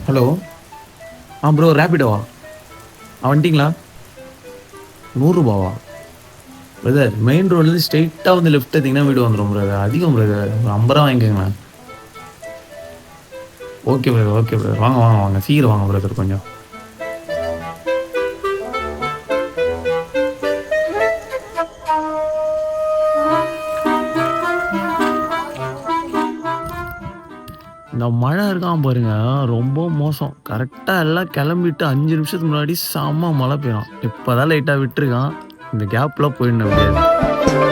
Hello. Bro ரேபிடோவா? வந்துட்டீங்களா? ரூ. 100வா? Brother main ரோட்லேருந்து ஸ்ட்ரெயிட்டா வந்து லெஃப்ட் எடுத்தீங்கன்னா வீடு வந்துரும் பிரதர். அதிகம் பிரதர். ஒரு ரூ. 50 வாங்கிக்கோங்களேன். Okay brother, okay brother. வாங்க, வாங்க, வாங்க. சீக்கிரம் வாங்க பிரதர் கொஞ்சம். இந்த மழை இருக்கான் பாருங்க, ரொம்ப மோசம். கரெக்ட்டா எல்லாம் கெளம்பிட்டு 5 நிமிஷத்துக்கு முன்னாடி செம்ம மழை பெய்யும். இப்பதான் லைட்டா விட்டுருக்கான். இந்த கேப்ல போயிடணும் எப்படியாவது.